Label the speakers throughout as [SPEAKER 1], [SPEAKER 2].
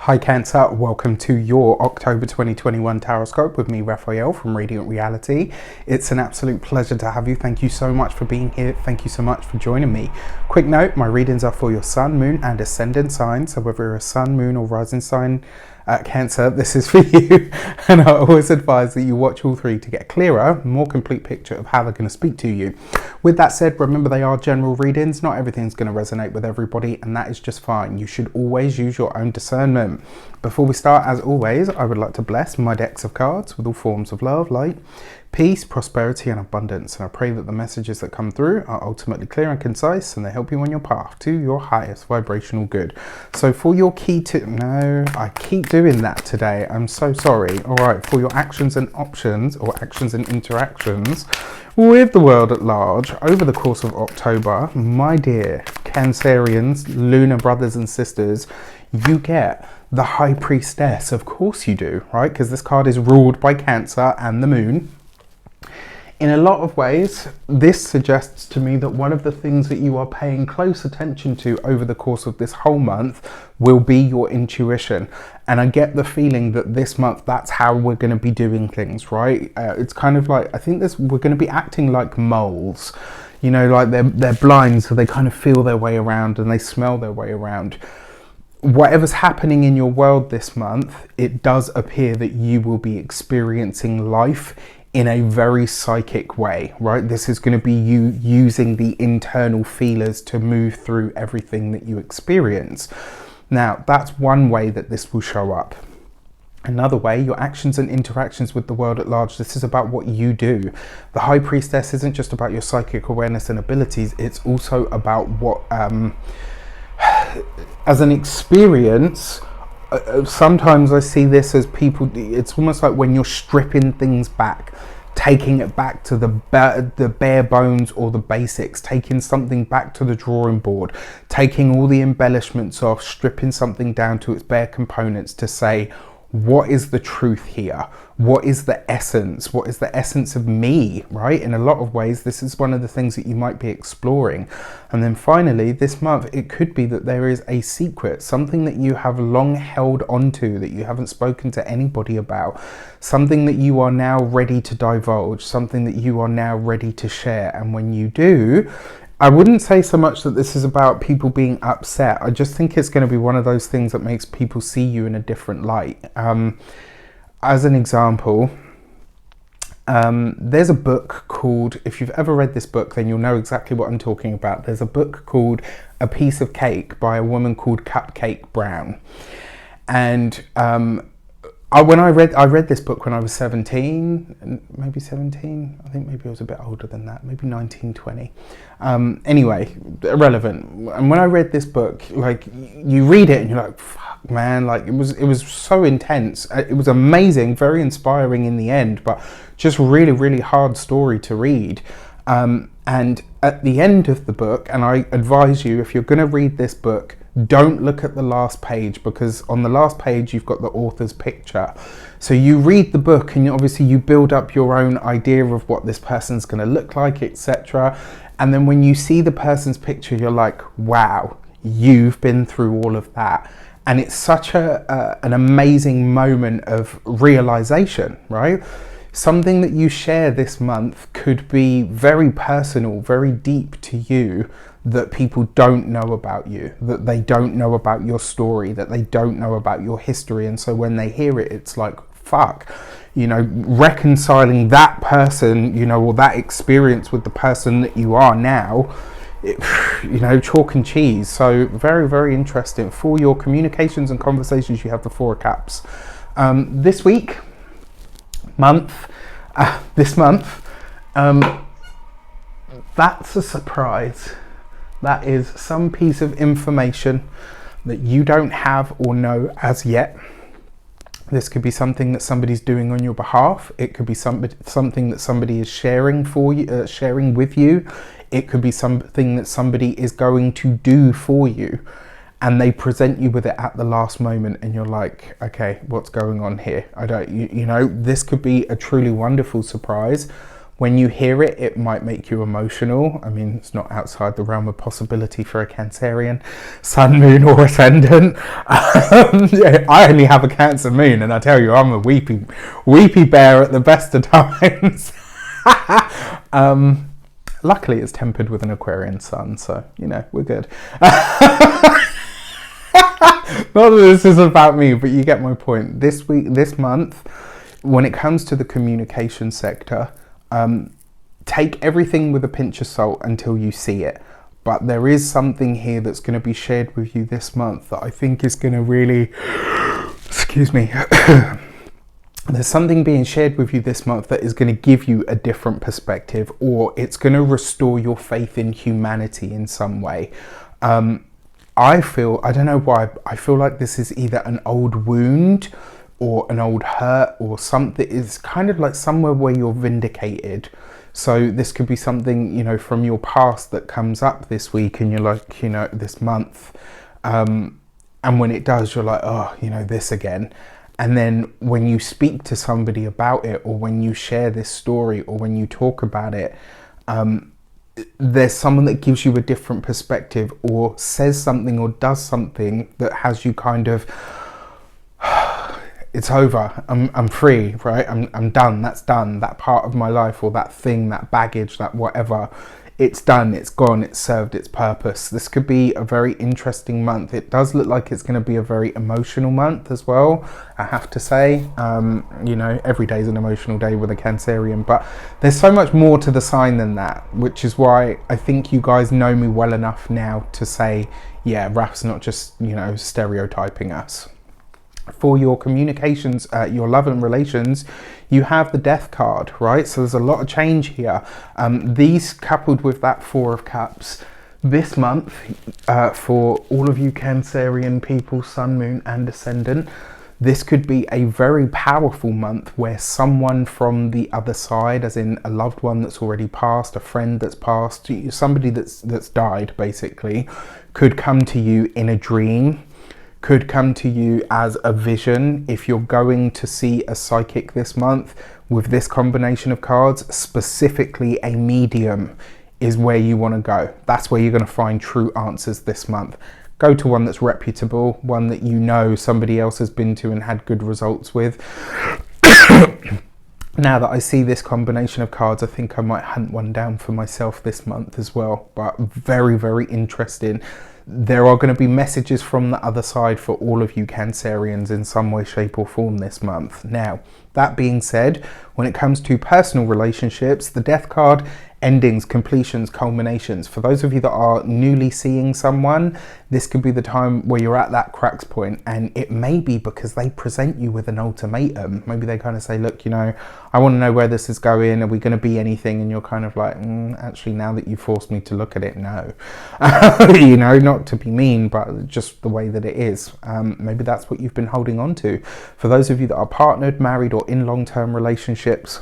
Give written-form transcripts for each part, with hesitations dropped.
[SPEAKER 1] Hi Cancer, welcome to your October 2021 Taroscope with me, Raphael from Reydiant Reality. It's an absolute pleasure to have you. Thank you so much for being here. Thank you so much for joining me. Quick note, my readings are for your sun, moon and ascendant sign. So whether you're a sun, moon or rising sign Cancer, this is for you. And I always advise that you watch all three to get a clearer, more complete picture of how they're going to speak to you. With that said, remember they are general readings. Not everything's going to resonate with everybody, and that is just fine. You should always use your own discernment. Before we start, as always, I would like to bless my decks of cards with all forms of love, light, peace, prosperity and abundance. And I pray that the messages that come through are ultimately clear and concise, and they help you on your path to your highest vibrational good. So for your key to... No, I keep doing that today. I'm so sorry. All right, for your actions and options, or actions and interactions with the world at large over the course of October, my dear Cancerians, lunar brothers and sisters, you get the High Priestess. Of course you do, right? Because this card is ruled by Cancer and the Moon. In a lot of ways, this suggests to me that one of the things that you are paying close attention to over the course of this whole month will be your intuition. And I get the feeling that this month, that's how we're going to be doing things, right? It's kind of like, I think we're going to be acting like moles. You know, like they're blind, so they kind of feel their way around and they smell their way around. Whatever's happening in your world this month, it does appear that you will be experiencing life in a very psychic way, right? This is going to be you using the internal feelers to move through everything that you experience. Now, that's one way that this will show up. Another way, your actions and interactions with the world at large. This is about what you do. The High Priestess isn't just about your psychic awareness and abilities. It's also about what, as an experience, sometimes I see this as people, it's almost like when you're stripping things back, taking it back to the bare bones or the basics, taking something back to the drawing board, taking all the embellishments off, stripping something down to its bare components to say, what is the truth here? What is the essence? What is the essence of me, right? In a lot of ways, this is one of the things that you might be exploring. And then finally, this month, it could be that there is a secret, something that you have long held onto, that you haven't spoken to anybody about, something that you are now ready to divulge, something that you are now ready to share. And when you do, I wouldn't say so much that this is about people being upset. I just think it's going to be one of those things that makes people see you in a different light. As an example, there's a book called, if you've ever read this book, then you'll know exactly what I'm talking about. There's a book called A Piece of Cake by a woman called Cupcake Brown. And I read this book when I was 17, maybe 17. I think maybe I was a bit older than that, maybe 19, 20. Anyway, irrelevant. And when I read this book, like, you read it and you're like, fuck, man, like it was so intense. It was amazing, very inspiring in the end, but just really, really hard story to read. And at the end of the book, and I advise you, if you're going to read this book, don't look at the last page, because on the last page you've got the author's picture. So you read the book and obviously you build up your own idea of what this person's going to look like, etc. And then when you see the person's picture, you're like, wow, you've been through all of that. And it's such an amazing moment of realization, right? Something that you share this month could be very personal, very deep to you, that people don't know about you, that they don't know about your story, that they don't know about your history. And so when they hear it, it's like, fuck, you know, reconciling that person, you know, or that experience with the person that you are now, you know, chalk and cheese. So very, very interesting. For your communications and conversations, you have the Four of Cups. This month, that's a surprise. That is some piece of information that you don't have or know as yet. This could be something that somebody's doing on your behalf. It could be something that somebody is sharing for you, sharing with you. It could be something that somebody is going to do for you, and they present you with it at the last moment, and you're like, okay, what's going on here? You know, this could be a truly wonderful surprise. When you hear it, it might make you emotional. I mean, it's not outside the realm of possibility for a Cancerian, sun, moon or ascendant. I only have a Cancer moon, and I tell you, I'm a weepy bear at the best of times. Luckily, it's tempered with an Aquarian sun, so, you know, we're good. Not that this is about me, but you get my point. This month, when it comes to the communication sector, take everything with a pinch of salt until you see it. But there is something here that's going to be shared with you this month that I think is going to really, excuse me, there's something being shared with you this month that is going to give you a different perspective, or it's going to restore your faith in humanity in some way. I don't know why, I feel like this is either an old wound or an old hurt or something. It's kind of like somewhere where you're vindicated. So this could be something, you know, from your past that comes up this week, and you're like, you know, this month. And when it does, you're like, oh, you know, this again. And then when you speak to somebody about it, or when you share this story, or when you talk about it, there's someone that gives you a different perspective, or says something or does something that has you kind of, it's over, I'm free, right? I'm done, that's done. That part of my life, or that thing, that baggage, that whatever, it's done, it's gone, it's served its purpose. This could be a very interesting month. It does look like it's going to be a very emotional month as well, I have to say. You know, every day is an emotional day with a Cancerian, but there's so much more to the sign than that, which is why I think you guys know me well enough now to say, yeah, Raf's not just, you know, stereotyping us. For your communications, your love and relations, you have the Death card, right? So there's a lot of change here. These coupled with that Four of Cups this month, for all of you Cancerian people, Sun, Moon and Ascendant, this could be a very powerful month where someone from the other side, as in a loved one that's already passed, a friend that's passed, somebody that's died basically, could come to you in a dream, could come to you as a vision. If you're going to see a psychic this month with this combination of cards, specifically a medium is where you want to go. That's where you're going to find true answers this month. Go to one that's reputable, one that you know somebody else has been to and had good results with. Now that I see this combination of cards, I think I might hunt one down for myself this month as well. But very, very interesting. There are going to be messages from the other side for all of you Cancerians in some way, shape or form this month. Now, that being said, when it comes to personal relationships, the Death card, endings, completions, culminations. For those of you that are newly seeing someone, this could be the time where you're at that crux point, and it may be because they present you with an ultimatum. Maybe they kind of say, look, you know, I want to know where this is going. Are we going to be anything? And you're kind of like, actually, now that you forced me to look at it, no. You know, not to be mean, but just the way that it is. Maybe that's what you've been holding on to. For those of you that are partnered, married or in long-term relationships,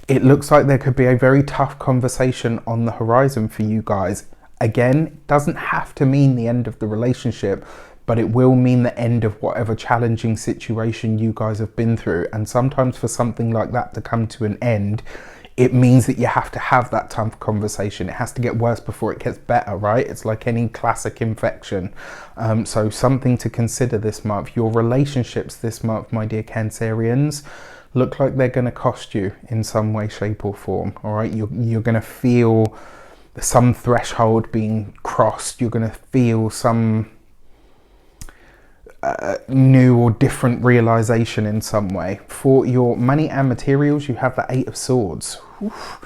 [SPEAKER 1] it looks like there could be a very tough conversation on the horizon for you guys. Again, it doesn't have to mean the end of the relationship, but it will mean the end of whatever challenging situation you guys have been through. And sometimes for something like that to come to an end, it means that you have to have that tough conversation. It has to get worse before it gets better, right? It's like any classic infection. So something to consider this month. Your relationships this month, my dear Cancerians, look like they're going to cost you in some way, shape or form. All right, you're going to feel some threshold being crossed. You're going to feel some new or different realization in some way. For your money and materials, you have the Eight of Swords. Oof.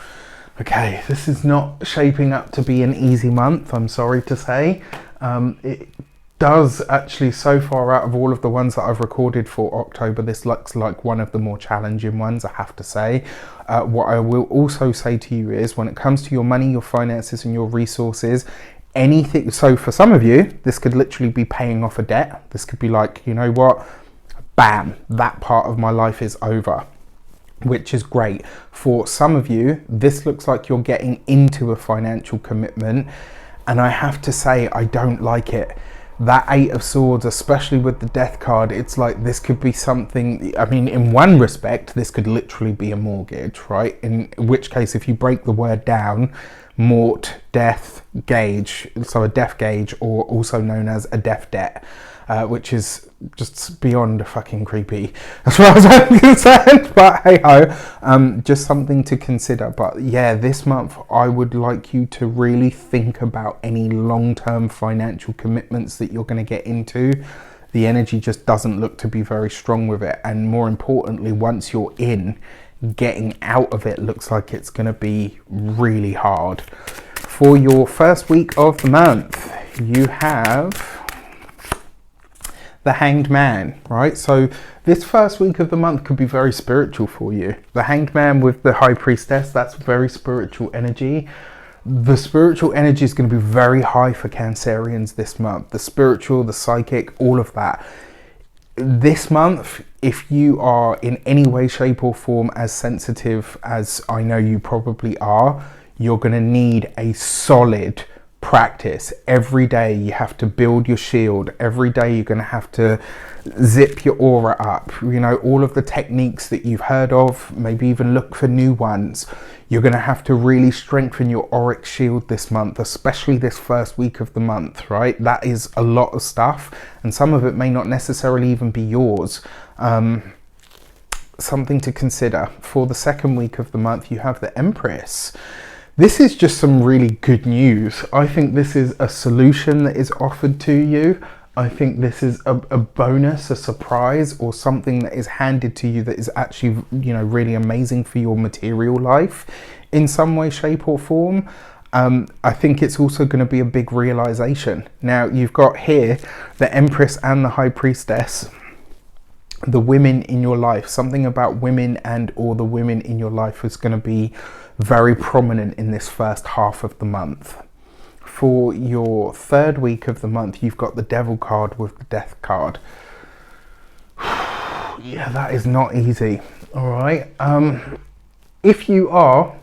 [SPEAKER 1] Okay, this is not shaping up to be an easy month, I'm sorry to say. It does actually, so far out of all of the ones that I've recorded for October, this looks like one of the more challenging ones, I have to say. What I will also say to you is, when it comes to your money, your finances and your resources, anything, so for some of you, this could literally be paying off a debt. This could be like, you know what, bam, that part of my life is over, which is great. For some of you, this looks like you're getting into a financial commitment, and I have to say, I don't like it. That Eight of Swords, especially with the Death card, it's like this could be something, I mean, in one respect, this could literally be a mortgage, right? In which case, if you break the word down, mort, death, gauge, so a death gauge, or also known as a death debt, which is just beyond fucking creepy as far as I'm concerned, but hey ho, just something to consider. But yeah, this month I would like you to really think about any long-term financial commitments that you're going to get into. The energy just doesn't look to be very strong with it, and more importantly, once you're in, getting out of it looks like it's going to be really hard. For your first week of the month, you have the Hanged Man, right? So this first week of the month could be very spiritual for you. The Hanged Man with the High Priestess, that's very spiritual energy. The spiritual energy is going to be very high for Cancerians this month. The spiritual, the psychic, all of that. This month, if you are in any way, shape or form as sensitive as I know you probably are, you're going to need a solid practice. Every day you have to build your shield. Every day you're going to have to zip your aura up. You know, all of the techniques that you've heard of, maybe even look for new ones. You're going to have to really strengthen your auric shield this month, especially this first week of the month, right? That is a lot of stuff, and some of it may not necessarily even be yours. Something to consider. For the second week of the month, you have the Empress. This is just some really good news. I think this is a solution that is offered to you. I think this is a bonus, a surprise, or something that is handed to you that is actually, you know, really amazing for your material life in some way, shape or form. I think it's also going to be a big realization. Now, you've got here the Empress and the High Priestess, the women in your life. Something about women and or the women in your life is going to be very prominent in this first half of the month. For your third week of the month, you've got the Devil card with the Death card. Yeah, that is not easy. All right. If you are,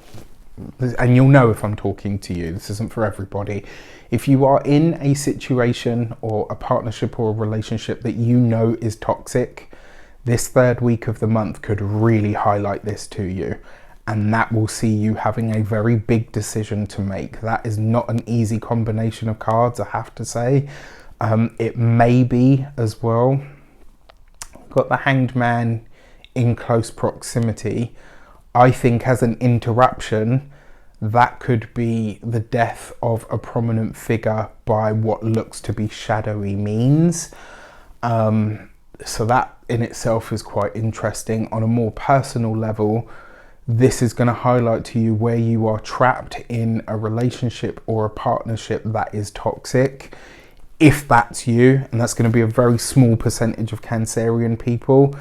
[SPEAKER 1] and you'll know if I'm talking to you, this isn't for everybody. If you are in a situation or a partnership or a relationship that you know is toxic, this third week of the month could really highlight this to you. And that will see you having a very big decision to make. That is not an easy combination of cards, I have to say. It may be as well. Got the Hanged Man in close proximity. I think as an interruption, that could be the death of a prominent figure by what looks to be shadowy means. So that in itself is quite interesting. On a more personal level, this is going to highlight to you where you are trapped in a relationship or a partnership that is toxic. If that's you, and that's going to be a very small percentage of Cancerian people.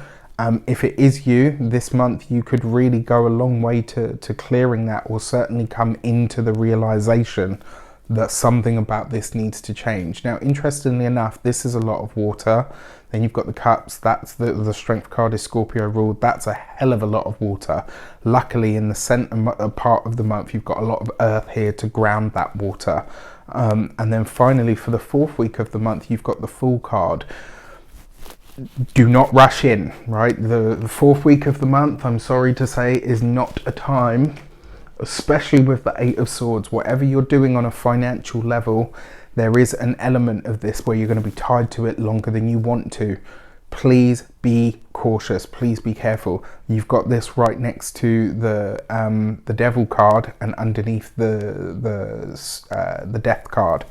[SPEAKER 1] If it is you, this month you could really go a long way to clearing that, or certainly come into the realization that something about this needs to change. Now, interestingly enough, this is a lot of water. Then you've got the cups. That's the strength card is Scorpio ruled. That's a hell of a lot of water. Luckily, in the center part of the month, you've got a lot of earth here to ground that water. And then finally, for the fourth week of the month, you've got the Fool card. Do not rush in, right? The fourth week of the month, I'm sorry to say, is not a time, especially with the Eight of Swords. Whatever you're doing on a financial level, there is an element of this where you're going to be tied to it longer than you want to. Please be cautious. Please be careful. You've got this right next to the Devil card and underneath the Death card.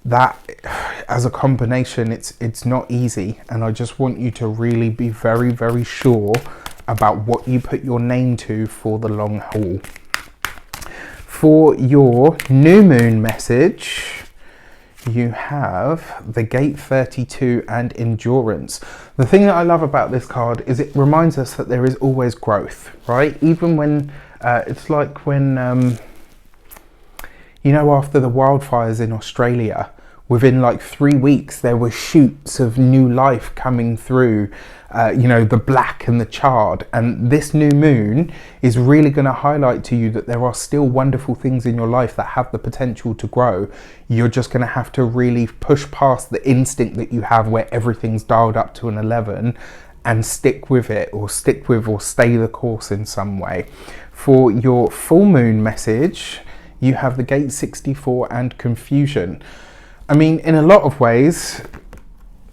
[SPEAKER 1] That, as a combination, it's not easy, and I just want you to really be very, very sure about what you put your name to for the long haul. For your new moon message, you have the Gate 32 and Endurance. The thing that I love about this card is it reminds us that there is always growth, right? Even when it's like when you know, after the wildfires in Australia, within like 3 weeks, there were shoots of new life coming through, you know, the black and the charred. And this new moon is really going to highlight to you that there are still wonderful things in your life that have the potential to grow. You're just going to have to really push past the instinct that you have where everything's dialed up to an 11 and stick with it, or stay the course in some way. For your full moon message, you have the gate 64 and confusion. I mean, in a lot of ways,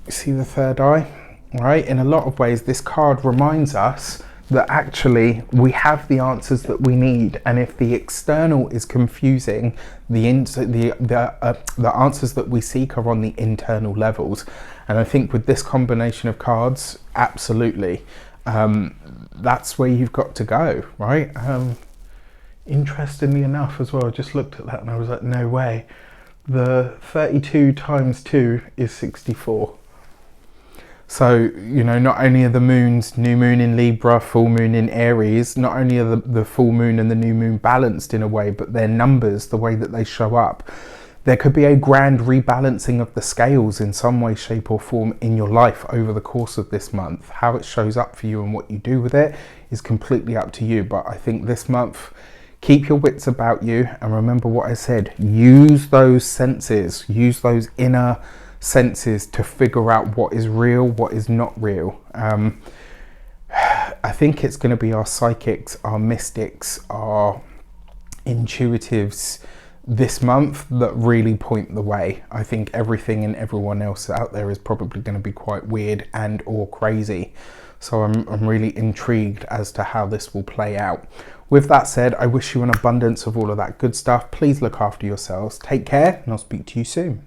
[SPEAKER 1] see the third eye, right? In a lot of ways, this card reminds us that actually we have the answers that we need, and if the external is confusing, the answers that we seek are on the internal levels. And I think with this combination of cards, absolutely, that's where you've got to go, right? Interestingly enough as well, I just looked at that and I was like, no way. The 32 times 2 is 64. So, you know, not only are the moons, new moon in Libra, full moon in Aries, not only are the full moon and the new moon balanced in a way, but their numbers, the way that they show up. There could be a grand rebalancing of the scales in some way, shape or form in your life over the course of this month. How it shows up for you and what you do with it is completely up to you. But I think this month, keep your wits about you and remember what I said. Use those senses, use those inner senses to figure out what is real, what is not real. I think it's going to be our psychics, our mystics, our intuitives this month that really point the way. I think everything and everyone else out there is probably going to be quite weird and or crazy. So I'm really intrigued as to how this will play out. With that said, I wish you an abundance of all of that good stuff. Please look after yourselves. Take care, and I'll speak to you soon.